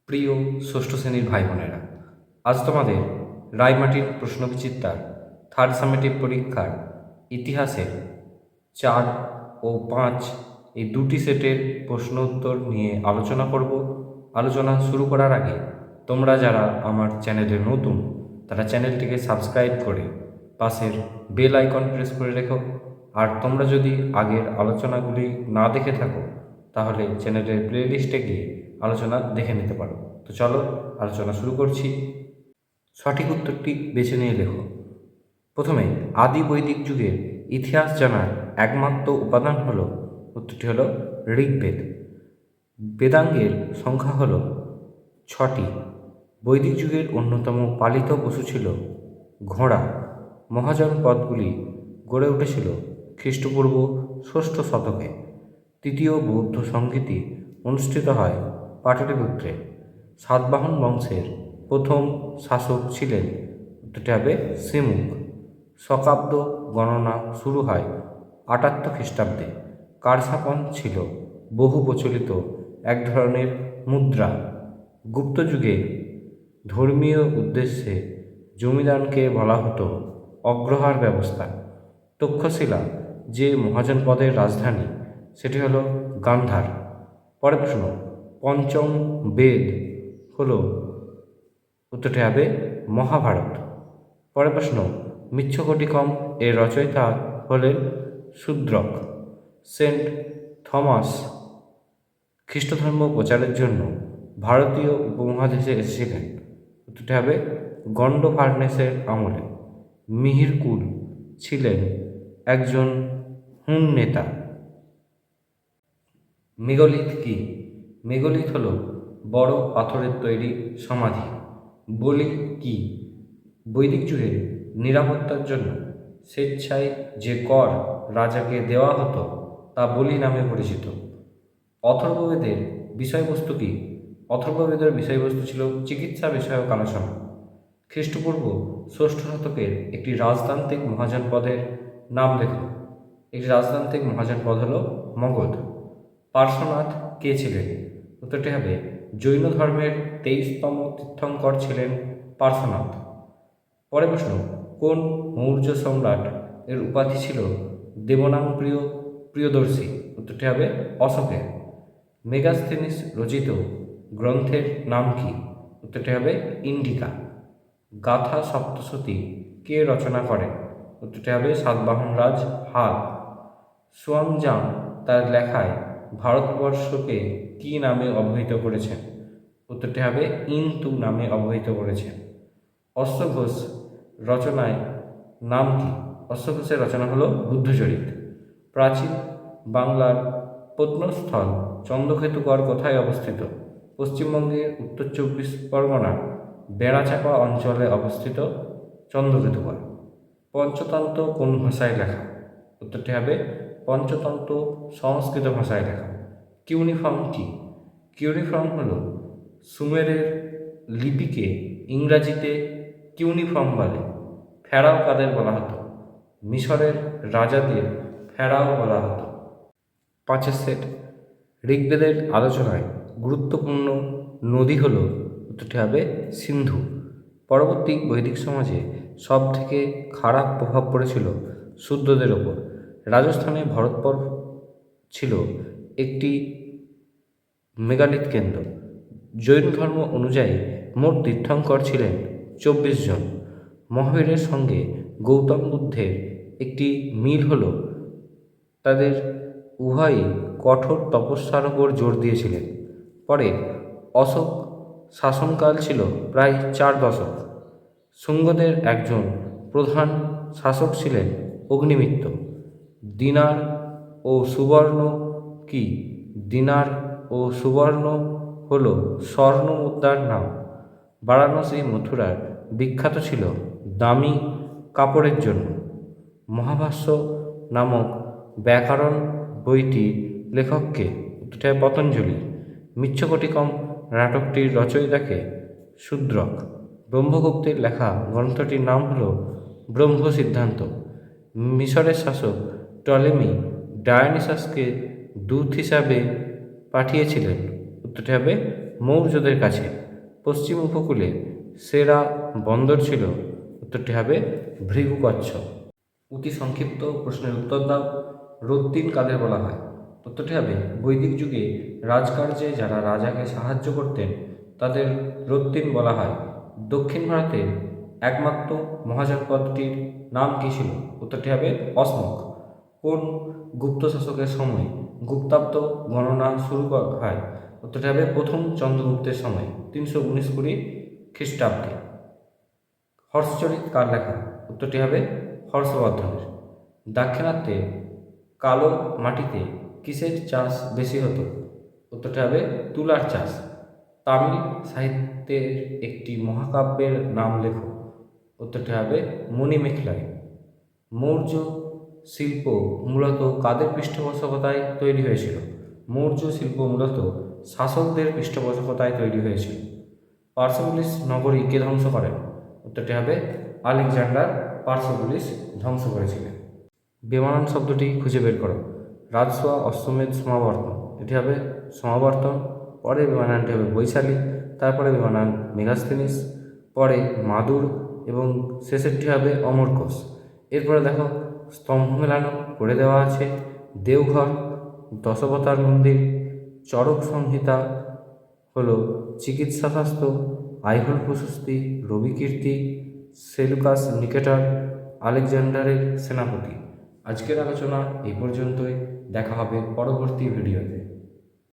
প্রিয় ষষ্ঠ শ্রেণীর ভাই বোনেরা, আজ তোমাদের রায়মাটির প্রশ্নবিচিত্রার থার্ড সামেটিভ পরীক্ষার ইতিহাসের 4 ও 5 এই দুটি সেটের প্রশ্ন উত্তর নিয়ে আলোচনা করব। আলোচনা শুরু করার আগে তোমরা যারা আমার চ্যানেলে নতুন তারা চ্যানেলটিকে সাবস্ক্রাইব করে পাশের বেল আইকন প্রেস করে রেখো। আর তোমরা যদি আগের আলোচনাগুলি না দেখে থাকো তাহলে চ্যানেলের প্লেলিস্টে গিয়ে আলোচনা দেখে নিতে পারো। তো চলো আলোচনা শুরু করছি। সঠিক উত্তরটি বেছে নিয়ে লেখো। প্রথমে আদি বৈদিক যুগের ইতিহাস জানার একমাত্র উপাদান হলো, উত্তরটি হলো ঋগ্বেদ। বেদাঙ্গের সংখ্যা হলো 6টি। বৈদিক যুগের অন্যতম পালিত পশু ছিল ঘোড়া। মহাজন পদগুলি গড়ে উঠেছিল খ্রিস্টপূর্ব 6ষ্ঠ শতকে। তৃতীয় বৌদ্ধ সংগীতি অনুষ্ঠিত হয় পাটলিপুত্রে। সাতবাহন বংশের প্রথম শাসক ছিলেন, উত্তরটি হবে শ্রীমুখ। শকাব্দ গণনা শুরু হয় 78 খ্রিস্টাব্দে। কারসাপন ছিল বহু প্রচলিত এক ধরনের মুদ্রা। গুপ্ত যুগে ধর্মীয় উদ্দেশ্যে জমিদানকে বলা হতো অগ্রহার ব্যবস্থা। তক্ষশিলা যে মহাজন পদের রাজধানী সেটি হলো গান্ধার। পরের প্রশ্ন, পঞ্চম বেদ হলো, উত্তরটি হবে মহাভারত। পরের প্রশ্ন, মৃচ্ছকটিকম এর রচয়িতা হলেন শূদ্রক। সেন্ট থমাস খ্রিস্টধর্ম প্রচারের জন্য ভারতীয় উপমহাদেশে এসেছিলেন, উত্তরটি হবে গন্ডোফার্নেসের আমলে। মিহিরকুল ছিলেন একজন হুন নেতা। মেগালিথ কি? মেগালিথ হলো বড় পাথরের তৈরি সমাধি। বলি কি? বৈদিক যুগে নিরাপত্তার জন্য স্বেচ্ছায় যে কর রাজাকে দেওয়া হতো তা বলি নামে পরিচিত। অথর্ববেদের বিষয়বস্তু কি? অথর্ববেদের বিষয়বস্তু ছিল চিকিৎসা বিষয়ক আলোচনা। খ্রিস্টপূর্ব 6ষ্ঠ শতকের একটি রাজতান্ত্রিক মহাজন পদের নাম লেখো। একটি রাজতান্ত্রিক মহাজন পদ হল মগধ। পার্শ্বনাথ কে ছিলেন? উত্তরটি হবে জৈন ধর্মের 23তম তীর্থঙ্কর ছিলেন পার্শ্বনাথ। পরের প্রশ্ন, কোন মৌর্য সম্রাট এর উপাধি ছিল দেবনামপ্রিয় প্রিয়দর্শী? উত্তরটি হবে অশোকের। মেগাস্থেনিস রচিত গ্রন্থের নাম কি? উত্তরটি হবে ইন্ডিকা। গাথা সপ্তশতী কে রচনা করেন? উত্তরটি হবে সাতবাহন রাজ হাল। সুয়াংজাং তার লেখায় ভারতবর্ষকে কি নামে অবহিত করেছেন? উত্তরটি হবে ইন্তু নামে অবহিত করেছেন। অশ্বঘোষ রচনায় নাম কি? অশ্বঘোষের রচনা হলো বুদ্ধচরিত। প্রাচীন বাংলার প্রত্নস্থল চন্দ্রকেতুগড় কোথায় অবস্থিত? পশ্চিমবঙ্গের উত্তর 24 পরগনার বেড়াচাপা অঞ্চলে অবস্থিত চন্দ্রকেতুগড়। পঞ্চতন্ত্র কোন ভাষায় লেখা? উত্তরটি হবে পঞ্চতন্ত্র সংস্কৃত ভাষায় লেখা। কিউনিফর্ম কি? কিউনিফর্ম হলো সুমেরের লিপিকে ইংরাজিতে কিউনিফর্ম বলে। ফেরাও কাদের বলা হতো? মিশরের রাজাদের ফেরাও বলা হতো। 5 সেট, ঋগ্বেদের আলোচনায় গুরুত্বপূর্ণ নদী হল, উত্তরটি হবে সিন্ধু। পরবর্তী বৈদিক সমাজে সব থেকে খারাপ প্রভাব পড়েছিল শূদ্রদের ওপর। রাজস্থানে ভরতপুর ছিল একটি মেগালিথ কেন্দ্র। জৈন ধর্ম অনুযায়ী মোট তীর্থঙ্কর ছিলেন 24 জন। মহাবীরের সঙ্গে গৌতম বুদ্ধের একটি মিল হল তাদের উভয়ই কঠোর তপস্যার উপর জোর দিয়েছিলেন। পরে অশোক শাসনকাল ছিল প্রায় 4 দশক। শুঙ্গদের একজন প্রধান শাসক ছিলেন অগ্নিমিত্র। দিনার ও সুবর্ণ কি? দিনার ও সুবর্ণ হল স্বর্ণ মুদ্রার নাম। বারাণসী মথুরার বিখ্যাত ছিল দামি কাপড়ের জন্য। মহাভাষ্য নামক ব্যাকরণ বইটি লেখককে? উত্তরটি হবে পতঞ্জলি। মৃচ্ছকটিকম নাটকটির রচয়িতাকে? শূদ্রক। ব্রহ্মগুপ্তের লেখা গ্রন্থটির নাম হল ব্রহ্ম সিদ্ধান্ত। মিশরের শাসক টলেমি ডায়োনিসাসকে দূত হিসাবে পাঠিয়েছিলেন, উত্তরটি হবে মৌর্যদের কাছে। পশ্চিম উপকূলে সেরা বন্দর ছিল, উত্তরটি হবে ভৃগুকচ্ছ। অতি সংক্ষিপ্ত প্রশ্নের উত্তর দাও। রত্তিন কাদের বলা হয়? উত্তরটি হবে বৈদিক যুগে রাজকার্যে যারা রাজাকে সাহায্য করতেন তাদের রত্তিন বলা হয়। দক্ষিণ ভারতের একমাত্র মহাজনপদটির নাম কী ছিল? উত্তরটি হবে অশমক। কোন গুপ্ত শাসকের সময় গুপ্তাব্দ গণনা শুরু হয়? উত্তরটি হবে প্রথম চন্দ্রগুপ্তের সময় 319 খ্রিস্টাব্দে। হর্ষচরিত কার লেখা? উত্তরটি হবে হর্ষবর্ধনের। দাক্ষিণাত্যে কালো মাটিতে কিসের চাষ বেশি হতো? উত্তরটি হবে তুলার চাষ। তামিল সাহিত্যের একটি মহাকাব্যের নাম লেখো। উত্তরটি হবে মণিমেখলাই। মৌর্য শিল্প মূলত কাদের পৃষ্ঠপোষকতায় তৈরি হয়েছিল? মৌর্য শিল্প মূলত শাসকদের পৃষ্ঠপোষকতায় তৈরি হয়েছিল। পার্সোপোলিস নগরী কে ধ্বংস করেন? উত্তরটি হবে আলেকজান্ডার পার্সোপোলিস ধ্বংস করেছিলেন। বেমানান শব্দটি খুঁজে বের করো। রাজসোয়া, অশ্বমেধ, সমাবর্তন। এটি হবে সমাবর্তন। পরে বেমানানটি হবে বৈশালী, তারপরে বেমানান মেগাস্থেনিস, পরে মাদুর এবং শেষেরটি হবে অমরকোষ। এরপরে দেখো স্তম্ভ মেলানো করে দেওয়া আছে। দেওঘর, দশাবতার মন্দির, চরক সংহিতা হলো চিকিৎসাশাস্ত্র, আইহোল প্রশস্তি, রবিকীর্তি, সেলুকাস নিকেটর, আলেকজান্ডারের সেনাপতি। আজকের আলোচনা এই পর্যন্তই। দেখা হবে পরবর্তী ভিডিওতে।